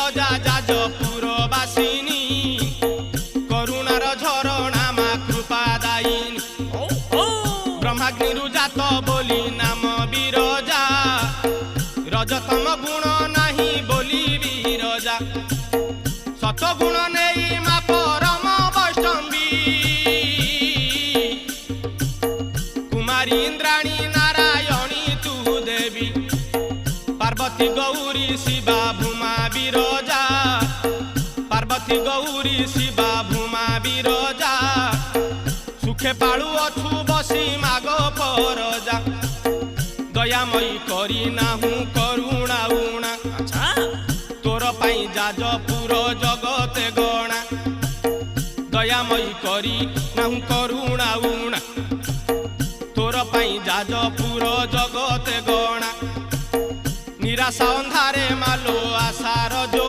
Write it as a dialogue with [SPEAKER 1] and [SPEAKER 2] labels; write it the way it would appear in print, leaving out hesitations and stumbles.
[SPEAKER 1] বিরজা যাজপুর বাসিনী করুণার ঝরণা মা কৃপা দায়িনী ব্রহ্মাগ্নিরু জাত বলি নাম বিরজা রজতম গুণ নাহি বলি বিরজা সতগুণ নেই মা পরম বৈষ্ণবী কুমারী ইন্দ্রাণী নারায়ণী তু দেবী পার্বতী গৌরী শিবা ভূমা বিরজা পার্বতী গৌরী শিবা ভূমা বিরজা সুখে পালু অছু বসি মাগ পরজা দয়াময়ী করি নাহু করুণা উণা তোর পাই যাজপুর জগতে গণা দয়াময়ী করি নাহু করুণা উণা তোর পাই যাজপুর জগতে গণা নিরাশা ଅନ୍ଧାରେ ମାଲୋ ଆଶା